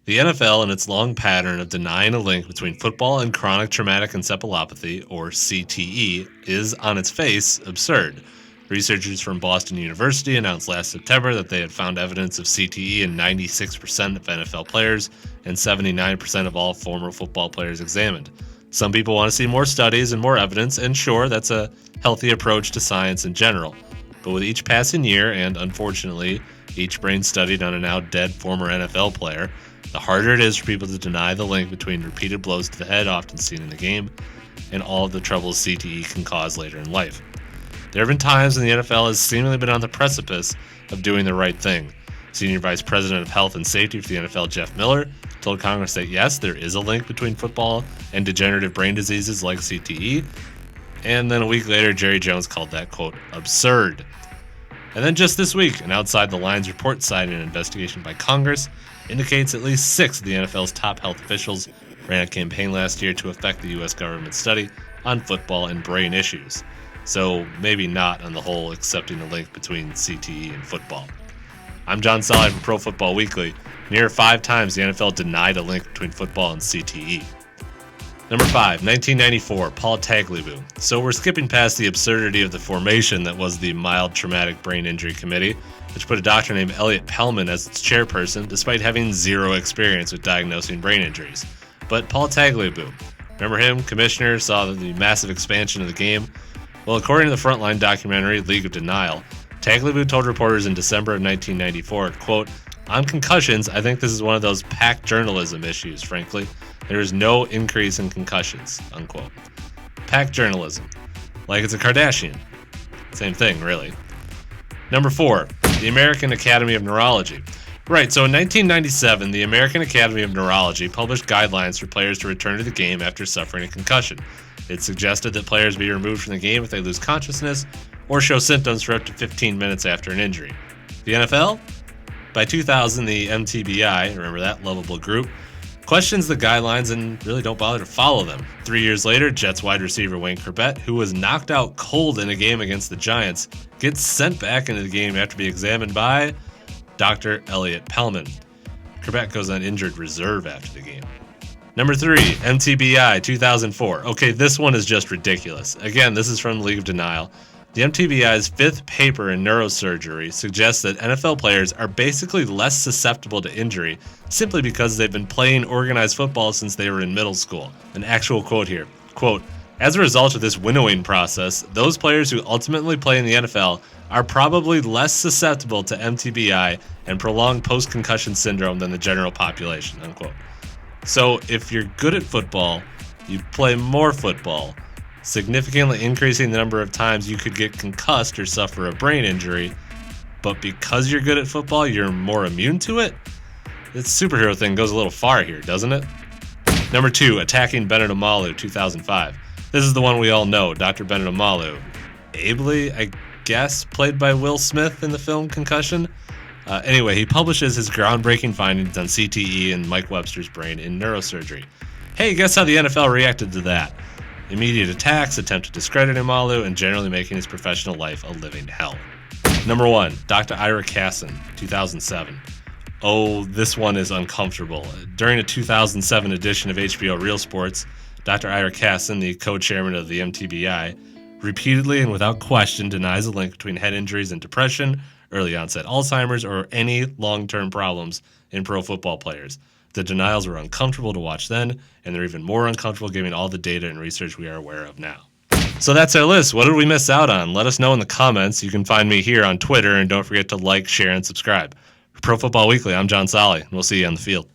The NFL, in its long pattern of denying a link between football and chronic traumatic encephalopathy, or CTE, is, on its face, absurd. Researchers from Boston University announced last September that they had found evidence of CTE in 96% of NFL players and 79% of all former football players examined. Some people want to see more studies and more evidence, and sure, that's a healthy approach to science in general. But with each passing year, and unfortunately, each brain studied on a now dead former NFL player, the harder it is for people to deny the link between repeated blows to the head often seen in the game and all of the troubles CTE can cause later in life. There have been times when the NFL has seemingly been on the precipice of doing the right thing. Senior Vice President of Health and Safety for the NFL, Jeff Miller, told Congress that yes, there is a link between football and degenerative brain diseases like CTE, and then a week later, Jerry Jones called that, quote, absurd. And then just this week, an Outside the Lines report citing an investigation by Congress indicates at least 6 of the NFL's top health officials ran a campaign last year to affect the U.S. government's study on football and brain issues. So maybe not on the whole accepting a link between CTE and football. I'm John Solly from Pro Football Weekly. Near 5 times the NFL denied a link between football and CTE. Number 5, 1994, Paul Tagliabue. So we're skipping past the absurdity of the formation that was the Mild Traumatic Brain Injury Committee, which put a doctor named Elliot Pellman as its chairperson, despite having zero experience with diagnosing brain injuries. But Paul Tagliabue, remember him? Commissioner, saw the massive expansion of the game. Well, according to the Frontline documentary League of Denial, Tagliabue told reporters in December of 1994, quote, on concussions, I think this is one of those packed journalism issues, frankly. There is no increase in concussions, unquote. Packed journalism. Like it's a Kardashian. Same thing, really. Number 4, the American Academy of Neurology. Right, so in 1997, the American Academy of Neurology published guidelines for players to return to the game after suffering a concussion. It suggested that players be removed from the game if they lose consciousness or show symptoms for up to 15 minutes after an injury. The NFL? By 2000, the MTBI, remember that lovable group, questions the guidelines and really don't bother to follow them. 3 years later, Jets wide receiver Wayne Corbett, who was knocked out cold in a game against the Giants, gets sent back into the game after being examined by Dr. Elliot Pellman. Corbett goes on injured reserve after the game. Number 3, MTBI 2004. Okay, this one is just ridiculous. Again, this is from the League of Denial. The MTBI's 5th paper in neurosurgery suggests that NFL players are basically less susceptible to injury simply because they've been playing organized football since they were in middle school. An actual quote here. Quote, as a result of this winnowing process, those players who ultimately play in the NFL are probably less susceptible to MTBI and prolonged post-concussion syndrome than the general population, unquote. So if you're good at football, you play more football, significantly increasing the number of times you could get concussed or suffer a brain injury, but because you're good at football, you're more immune to it? This superhero thing goes a little far here, doesn't it? Number 2, Attacking Benedict Omalu, 2005. This is the one we all know, Dr. Benedict Omalu. Ably, I guess, played by Will Smith in the film Concussion. Anyway, he publishes his groundbreaking findings on CTE and Mike Webster's brain in neurosurgery. Hey, guess how the NFL reacted to that? Immediate attacks, attempt to discredit Omalu, and generally making his professional life a living hell. Number 1, Dr. Ira Kassan, 2007. Oh, this one is uncomfortable. During a 2007 edition of HBO Real Sports, Dr. Ira Kassan, the co-chairman of the MTBI, repeatedly and without question denies a link between head injuries and depression, early onset Alzheimer's, or any long-term problems in pro football players. The denials were uncomfortable to watch then, and they're even more uncomfortable given all the data and research we are aware of now. So that's our list. What did we miss out on? Let us know in the comments. You can find me here on Twitter, and don't forget to like, share, and subscribe. For Pro Football Weekly, I'm John Solly, and we'll see you on the field.